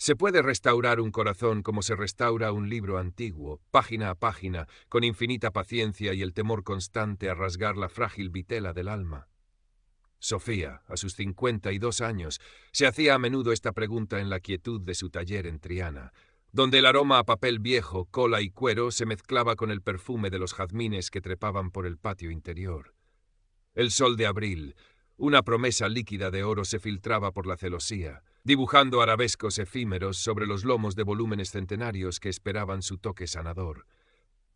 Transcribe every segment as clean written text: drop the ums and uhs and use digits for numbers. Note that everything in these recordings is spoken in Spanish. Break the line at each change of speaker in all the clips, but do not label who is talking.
Se puede restaurar un corazón como se restaura un libro antiguo, página a página, con infinita paciencia y el temor constante a rasgar la frágil vitela del alma. Sofía, a sus 52 años, se hacía a menudo esta pregunta en la quietud de su taller en Triana, donde el aroma a papel viejo, cola y cuero se mezclaba con el perfume de los jazmines que trepaban por el patio interior. El sol de abril, una promesa líquida de oro, se filtraba por la celosía, dibujando arabescos efímeros sobre los lomos de volúmenes centenarios que esperaban su toque sanador.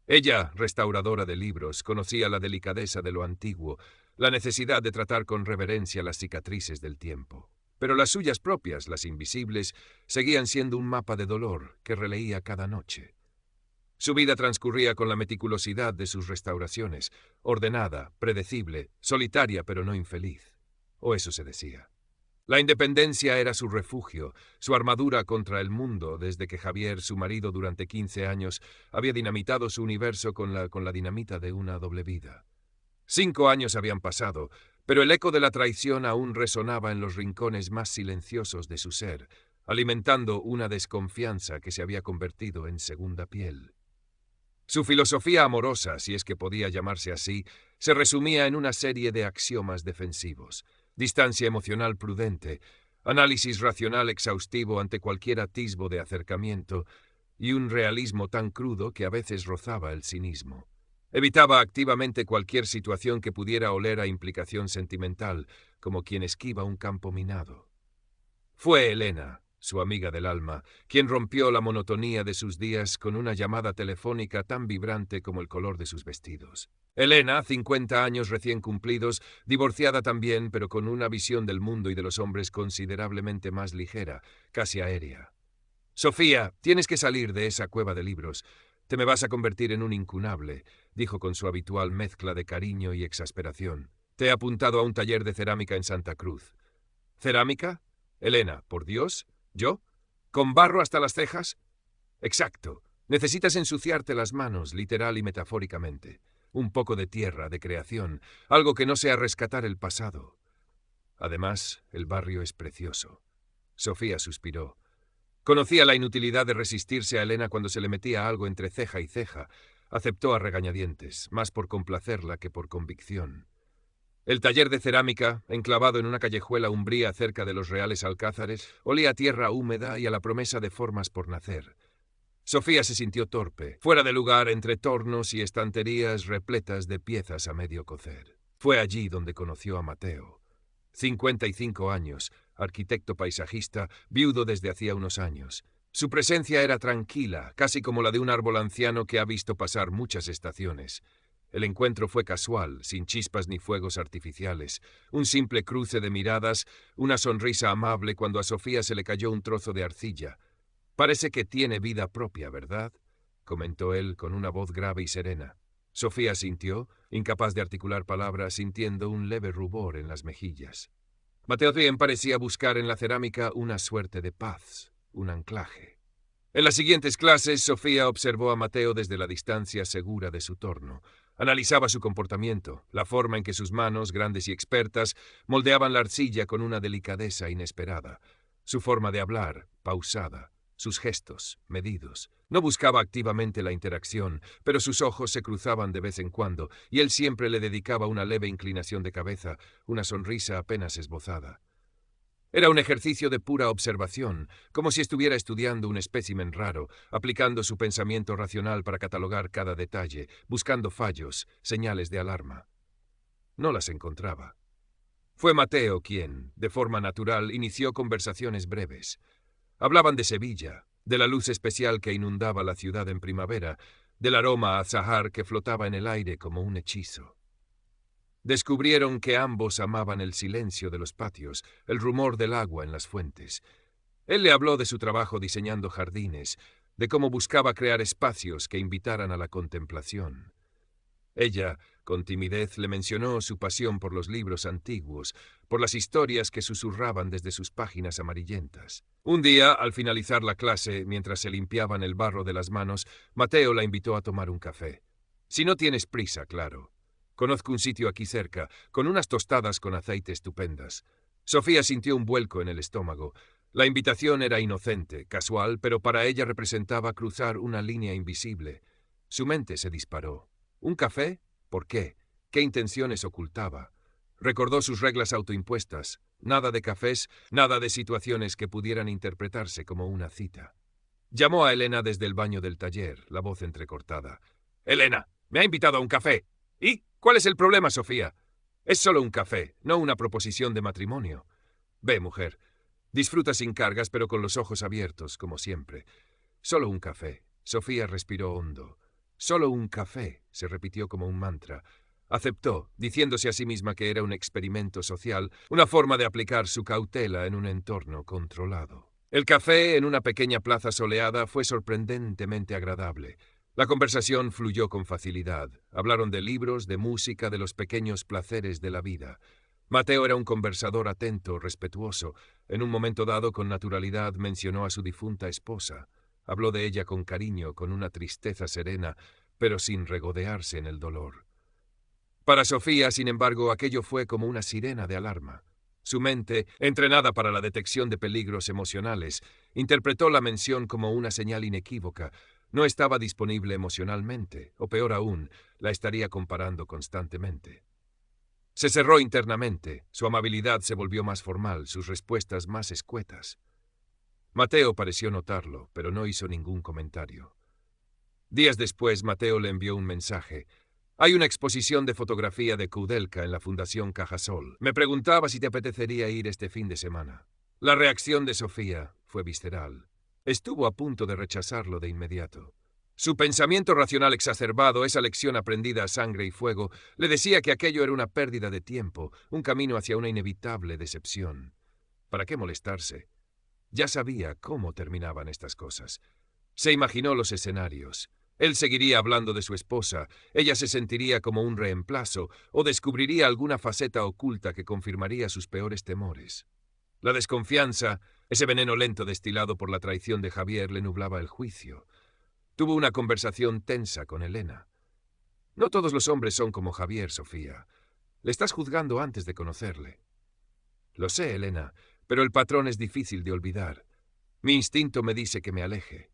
Ella, restauradora de libros, conocía la delicadeza de lo antiguo, la necesidad de tratar con reverencia las cicatrices del tiempo. Pero las suyas propias, las invisibles, seguían siendo un mapa de dolor que releía cada noche. Su vida transcurría con la meticulosidad de sus restauraciones, ordenada, predecible, solitaria pero no infeliz. O eso se decía. La independencia era su refugio, su armadura contra el mundo, desde que Javier, su marido durante 15 años, había dinamitado su universo con la dinamita de una doble vida. 5 años habían pasado, pero el eco de la traición aún resonaba en los rincones más silenciosos de su ser, alimentando una desconfianza que se había convertido en segunda piel. Su filosofía amorosa, si es que podía llamarse así, se resumía en una serie de axiomas defensivos: distancia emocional prudente, análisis racional exhaustivo ante cualquier atisbo de acercamiento y un realismo tan crudo que a veces rozaba el cinismo. Evitaba activamente cualquier situación que pudiera oler a implicación sentimental, como quien esquiva un campo minado. Fue Elena, su amiga del alma, quien rompió la monotonía de sus días con una llamada telefónica tan vibrante como el color de sus vestidos. Elena, 50 años recién cumplidos, divorciada también, pero con una visión del mundo y de los hombres considerablemente más ligera, casi aérea. «Sofía, tienes que salir de esa cueva de libros. Te me vas a convertir en un incunable», dijo con su habitual mezcla de cariño y exasperación. «Te he apuntado a un taller de cerámica en Santa Cruz». «¿Cerámica? Elena, por Dios, ¿yo? ¿Con barro hasta las cejas?» «Exacto. Necesitas ensuciarte las manos, literal y metafóricamente. Un poco de tierra, de creación, algo que no sea rescatar el pasado. Además, el barrio es precioso». Sofía suspiró. Conocía la inutilidad de resistirse a Elena cuando se le metía algo entre ceja y ceja. Aceptó a regañadientes, más por complacerla que por convicción. El taller de cerámica, enclavado en una callejuela umbría cerca de los Reales Alcázares, olía a tierra húmeda y a la promesa de formas por nacer. Sofía se sintió torpe, fuera de lugar entre tornos y estanterías repletas de piezas a medio cocer. Fue allí donde conoció a Mateo. 55 años, arquitecto paisajista, viudo desde hacía unos años. Su presencia era tranquila, casi como la de un árbol anciano que ha visto pasar muchas estaciones. El encuentro fue casual, sin chispas ni fuegos artificiales, un simple cruce de miradas, una sonrisa amable cuando a Sofía se le cayó un trozo de arcilla. «Parece que tiene vida propia, ¿verdad?», comentó él con una voz grave y serena. Sofía sintió, incapaz de articular palabras, sintiendo un leve rubor en las mejillas. Mateo bien parecía buscar en la cerámica una suerte de paz, un anclaje. En las siguientes clases, Sofía observó a Mateo desde la distancia segura de su torno. Analizaba su comportamiento, la forma en que sus manos, grandes y expertas, moldeaban la arcilla con una delicadeza inesperada. Su forma de hablar, pausada. Sus gestos, medidos. No buscaba activamente la interacción, pero sus ojos se cruzaban de vez en cuando, y él siempre le dedicaba una leve inclinación de cabeza, una sonrisa apenas esbozada. Era un ejercicio de pura observación, como si estuviera estudiando un espécimen raro, aplicando su pensamiento racional para catalogar cada detalle, buscando fallos, señales de alarma. No las encontraba. Fue Mateo quien, de forma natural, inició conversaciones breves. Hablaban de Sevilla, de la luz especial que inundaba la ciudad en primavera, del aroma a azahar que flotaba en el aire como un hechizo. Descubrieron que ambos amaban el silencio de los patios, el rumor del agua en las fuentes. Él le habló de su trabajo diseñando jardines, de cómo buscaba crear espacios que invitaran a la contemplación. Ella, con timidez, le mencionó su pasión por los libros antiguos, por las historias que susurraban desde sus páginas amarillentas. Un día, al finalizar la clase, mientras se limpiaban el barro de las manos, Mateo la invitó a tomar un café. «Si no tienes prisa, claro. Conozco un sitio aquí cerca, con unas tostadas con aceite estupendas». Sofía sintió un vuelco en el estómago. La invitación era inocente, casual, pero para ella representaba cruzar una línea invisible. Su mente se disparó. ¿Un café? ¿Por qué? ¿Qué intenciones ocultaba? Recordó sus reglas autoimpuestas. Nada de cafés, nada de situaciones que pudieran interpretarse como una cita. Llamó a Elena desde el baño del taller, la voz entrecortada. «Elena, me ha invitado a un café. ¿Y cuál es el problema, Sofía? Es solo un café, no una proposición de matrimonio. Ve, mujer. Disfruta sin cargas, pero con los ojos abiertos, como siempre. Solo un café». Sofía respiró hondo. «Solo un café», se repitió como un mantra. Aceptó, diciéndose a sí misma que era un experimento social, una forma de aplicar su cautela en un entorno controlado. El café, en una pequeña plaza soleada, fue sorprendentemente agradable. La conversación fluyó con facilidad. Hablaron de libros, de música, de los pequeños placeres de la vida. Mateo era un conversador atento, respetuoso. En un momento dado, con naturalidad, mencionó a su difunta esposa. Habló de ella con cariño, con una tristeza serena, pero sin regodearse en el dolor. Para Sofía, sin embargo, aquello fue como una sirena de alarma. Su mente, entrenada para la detección de peligros emocionales, interpretó la mención como una señal inequívoca. No estaba disponible emocionalmente, o peor aún, la estaría comparando constantemente. Se cerró internamente, su amabilidad se volvió más formal, sus respuestas más escuetas. Mateo pareció notarlo, pero no hizo ningún comentario. Días después, Mateo le envió un mensaje. «Hay una exposición de fotografía de Koudelka en la Fundación Cajasol. Me preguntaba si te apetecería ir este fin de semana». La reacción de Sofía fue visceral. Estuvo a punto de rechazarlo de inmediato. Su pensamiento racional exacerbado, esa lección aprendida a sangre y fuego, le decía que aquello era una pérdida de tiempo, un camino hacia una inevitable decepción. ¿Para qué molestarse? Ya sabía cómo terminaban estas cosas. Se imaginó los escenarios. Él seguiría hablando de su esposa, ella se sentiría como un reemplazo o descubriría alguna faceta oculta que confirmaría sus peores temores. La desconfianza, ese veneno lento destilado por la traición de Javier, le nublaba el juicio. Tuvo una conversación tensa con Elena. «No todos los hombres son como Javier, Sofía. Le estás juzgando antes de conocerle». «Lo sé, Elena, pero el patrón es difícil de olvidar. Mi instinto me dice que me aleje».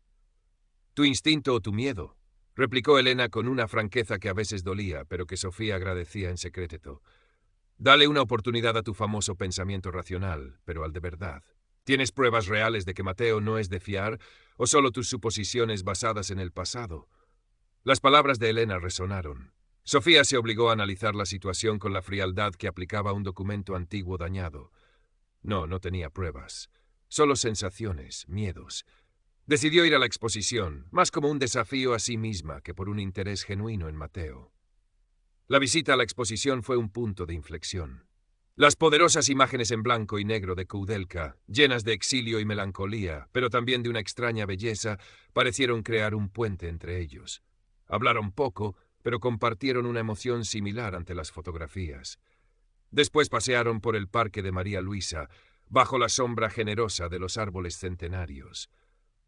«¿Tu instinto o tu miedo?», replicó Elena con una franqueza que a veces dolía, pero que Sofía agradecía en secreto. «Dale una oportunidad a tu famoso pensamiento racional, pero al de verdad. ¿Tienes pruebas reales de que Mateo no es de fiar, o solo tus suposiciones basadas en el pasado?» Las palabras de Elena resonaron. Sofía se obligó a analizar la situación con la frialdad que aplicaba a un documento antiguo dañado. No, no tenía pruebas. Solo sensaciones, miedos. Decidió ir a la exposición, más como un desafío a sí misma que por un interés genuino en Mateo. La visita a la exposición fue un punto de inflexión. Las poderosas imágenes en blanco y negro de Koudelka, llenas de exilio y melancolía, pero también de una extraña belleza, parecieron crear un puente entre ellos. Hablaron poco, pero compartieron una emoción similar ante las fotografías. Después pasearon por el parque de María Luisa, bajo la sombra generosa de los árboles centenarios.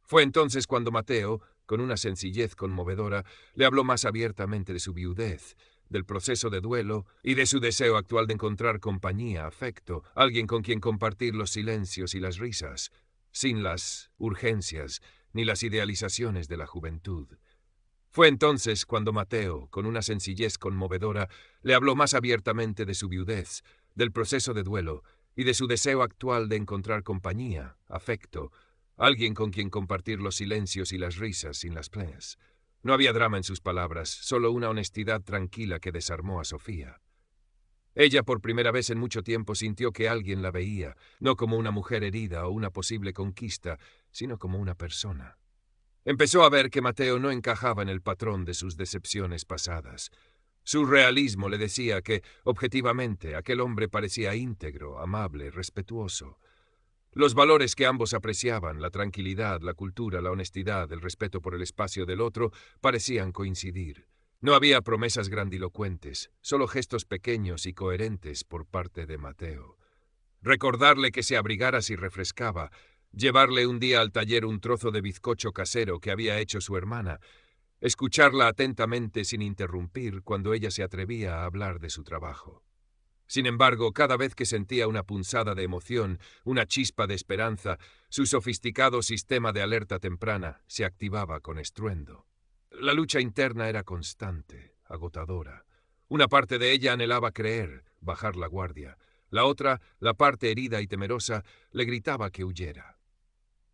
Fue entonces cuando Mateo, con una sencillez conmovedora, le habló más abiertamente de su viudez, del proceso de duelo y de su deseo actual de encontrar compañía, afecto, alguien con quien compartir los silencios y las risas, sin las urgencias ni las idealizaciones de la juventud. Fue entonces cuando Mateo, con una sencillez conmovedora, le habló más abiertamente de su viudez, del proceso de duelo y de su deseo actual de encontrar compañía, afecto, alguien con quien compartir los silencios y las risas sin las plays. No había drama en sus palabras, solo una honestidad tranquila que desarmó a Sofía. Ella por primera vez en mucho tiempo sintió que alguien la veía, no como una mujer herida o una posible conquista, sino como una persona. Empezó a ver que Mateo no encajaba en el patrón de sus decepciones pasadas. Su realismo le decía que, objetivamente, aquel hombre parecía íntegro, amable, respetuoso. Los valores que ambos apreciaban, la tranquilidad, la cultura, la honestidad, el respeto por el espacio del otro, parecían coincidir. No había promesas grandilocuentes, solo gestos pequeños y coherentes por parte de Mateo. Recordarle que se abrigara si refrescaba, llevarle un día al taller un trozo de bizcocho casero que había hecho su hermana, escucharla atentamente sin interrumpir cuando ella se atrevía a hablar de su trabajo. Sin embargo, cada vez que sentía una punzada de emoción, una chispa de esperanza, su sofisticado sistema de alerta temprana se activaba con estruendo. La lucha interna era constante, agotadora. Una parte de ella anhelaba creer, bajar la guardia. La otra, la parte herida y temerosa, le gritaba que huyera.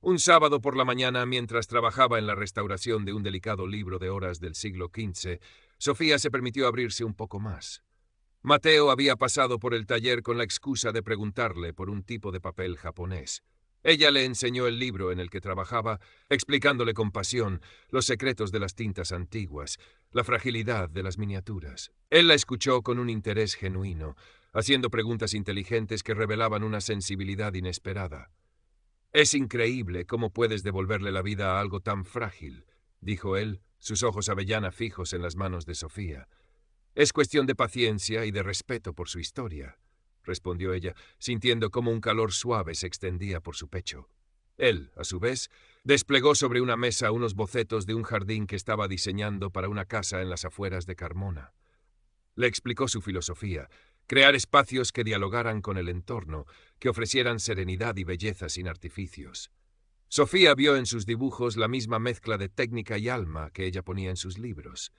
Un sábado por la mañana, mientras trabajaba en la restauración de un delicado libro de horas del siglo XV, Sofía se permitió abrirse un poco más. Mateo había pasado por el taller con la excusa de preguntarle por un tipo de papel japonés. Ella le enseñó el libro en el que trabajaba, explicándole con pasión los secretos de las tintas antiguas, la fragilidad de las miniaturas. Él la escuchó con un interés genuino, haciendo preguntas inteligentes que revelaban una sensibilidad inesperada. «Es increíble cómo puedes devolverle la vida a algo tan frágil», dijo él, sus ojos avellana fijos en las manos de Sofía. «Es cuestión de paciencia y de respeto por su historia», respondió ella, sintiendo cómo un calor suave se extendía por su pecho. Él, a su vez, desplegó sobre una mesa unos bocetos de un jardín que estaba diseñando para una casa en las afueras de Carmona. Le explicó su filosofía: crear espacios que dialogaran con el entorno, que ofrecieran serenidad y belleza sin artificios. Sofía vio en sus dibujos la misma mezcla de técnica y alma que ella ponía en sus libros.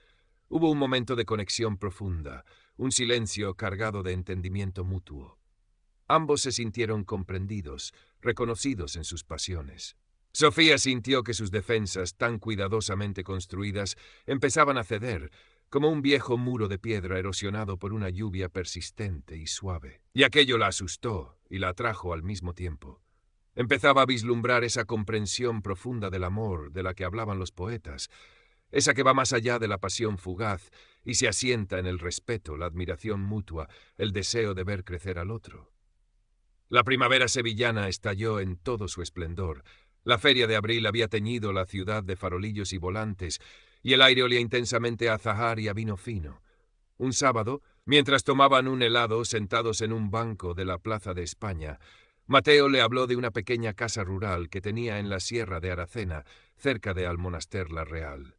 Hubo un momento de conexión profunda, un silencio cargado de entendimiento mutuo. Ambos se sintieron comprendidos, reconocidos en sus pasiones. Sofía sintió que sus defensas, tan cuidadosamente construidas, empezaban a ceder, como un viejo muro de piedra erosionado por una lluvia persistente y suave. Y aquello la asustó y la atrajo al mismo tiempo. Empezaba a vislumbrar esa comprensión profunda del amor de la que hablaban los poetas, esa que va más allá de la pasión fugaz y se asienta en el respeto, la admiración mutua, el deseo de ver crecer al otro. La primavera sevillana estalló en todo su esplendor. La feria de abril había teñido la ciudad de farolillos y volantes, y el aire olía intensamente a azahar y a vino fino. Un sábado, mientras tomaban un helado sentados en un banco de la Plaza de España, Mateo le habló de una pequeña casa rural que tenía en la sierra de Aracena, cerca de Almonaster la Real.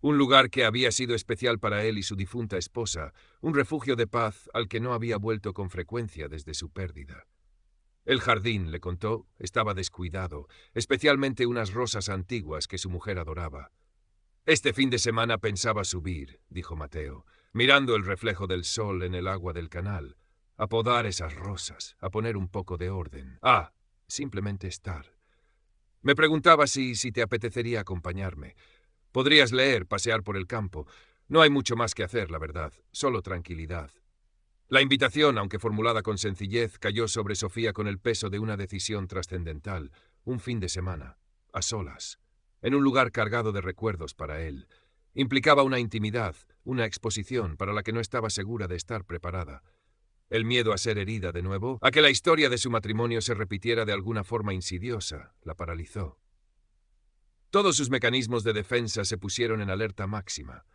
Un lugar que había sido especial para él y su difunta esposa, un refugio de paz al que no había vuelto con frecuencia desde su pérdida. El jardín, le contó, estaba descuidado, especialmente unas rosas antiguas que su mujer adoraba. «Este fin de semana pensaba subir», dijo Mateo, mirando el reflejo del sol en el agua del canal, «a podar esas rosas, a poner un poco de orden. Simplemente estar. Me preguntaba si te apetecería acompañarme. Podrías leer, pasear por el campo. No hay mucho más que hacer, la verdad, solo tranquilidad». La invitación, aunque formulada con sencillez, cayó sobre Sofía con el peso de una decisión trascendental. Un fin de semana, a solas, en un lugar cargado de recuerdos para él. Implicaba una intimidad, una exposición para la que no estaba segura de estar preparada. El miedo a ser herida de nuevo, a que la historia de su matrimonio se repitiera de alguna forma insidiosa, la paralizó. Todos sus mecanismos de defensa se pusieron en alerta máxima.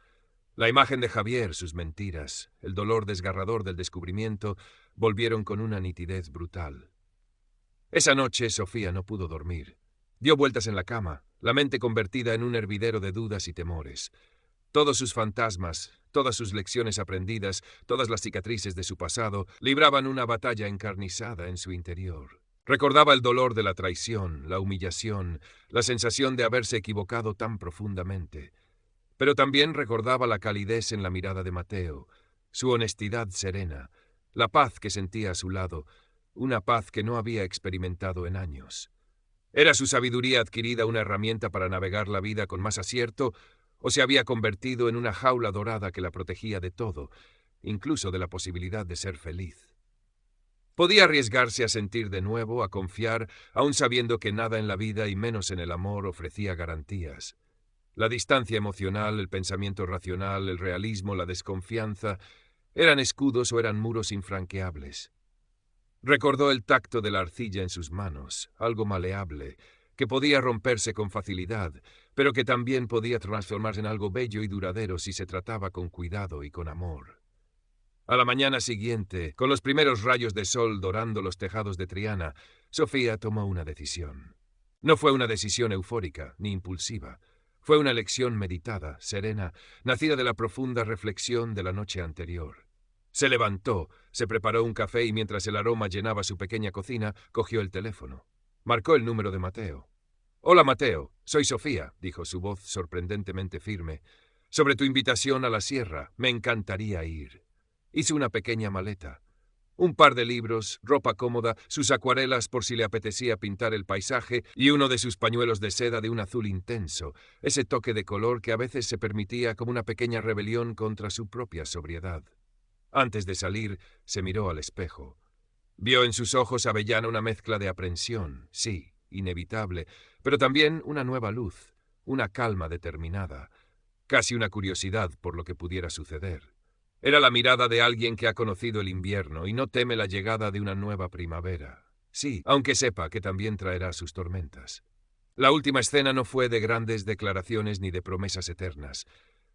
La imagen de Javier, sus mentiras, el dolor desgarrador del descubrimiento, volvieron con una nitidez brutal. Esa noche Sofía no pudo dormir. Dio vueltas en la cama, la mente convertida en un hervidero de dudas y temores. Todos sus fantasmas, todas sus lecciones aprendidas, todas las cicatrices de su pasado, libraban una batalla encarnizada en su interior. Recordaba el dolor de la traición, la humillación, la sensación de haberse equivocado tan profundamente. Pero también recordaba la calidez en la mirada de Mateo, su honestidad serena, la paz que sentía a su lado, una paz que no había experimentado en años. ¿Era su sabiduría adquirida una herramienta para navegar la vida con más acierto, o se había convertido en una jaula dorada que la protegía de todo, incluso de la posibilidad de ser feliz? Podía arriesgarse a sentir de nuevo, a confiar, aun sabiendo que nada en la vida y menos en el amor ofrecía garantías. La distancia emocional, el pensamiento racional, el realismo, la desconfianza, ¿eran escudos o eran muros infranqueables? Recordó el tacto de la arcilla en sus manos, algo maleable, que podía romperse con facilidad, pero que también podía transformarse en algo bello y duradero si se trataba con cuidado y con amor. A la mañana siguiente, con los primeros rayos de sol dorando los tejados de Triana, Sofía tomó una decisión. No fue una decisión eufórica ni impulsiva. Fue una elección meditada, serena, nacida de la profunda reflexión de la noche anterior. Se levantó, se preparó un café y mientras el aroma llenaba su pequeña cocina, cogió el teléfono. Marcó el número de Mateo. «Hola, Mateo. Soy Sofía», dijo su voz sorprendentemente firme. «Sobre tu invitación a la sierra, me encantaría ir». Hice una pequeña maleta. Un par de libros, ropa cómoda, sus acuarelas por si le apetecía pintar el paisaje y uno de sus pañuelos de seda de un azul intenso, ese toque de color que a veces se permitía como una pequeña rebelión contra su propia sobriedad. Antes de salir, se miró al espejo. Vio en sus ojos avellana una mezcla de aprensión, sí, inevitable, pero también una nueva luz, una calma determinada, casi una curiosidad por lo que pudiera suceder. Era la mirada de alguien que ha conocido el invierno y no teme la llegada de una nueva primavera. Sí, aunque sepa que también traerá sus tormentas. La última escena no fue de grandes declaraciones ni de promesas eternas.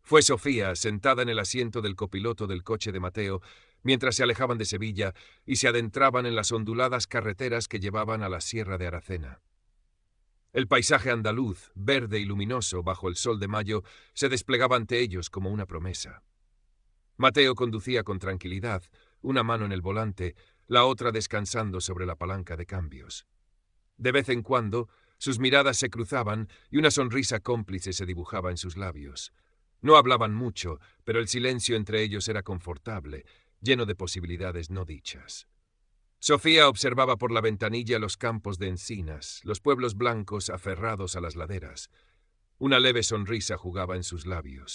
Fue Sofía, sentada en el asiento del copiloto del coche de Mateo, mientras se alejaban de Sevilla y se adentraban en las onduladas carreteras que llevaban a la Sierra de Aracena. El paisaje andaluz, verde y luminoso bajo el sol de mayo, se desplegaba ante ellos como una promesa. Mateo conducía con tranquilidad, una mano en el volante, la otra descansando sobre la palanca de cambios. De vez en cuando, sus miradas se cruzaban y una sonrisa cómplice se dibujaba en sus labios. No hablaban mucho, pero el silencio entre ellos era confortable, lleno de posibilidades no dichas. Sofía observaba por la ventanilla los campos de encinas, los pueblos blancos aferrados a las laderas. Una leve sonrisa jugaba en sus labios.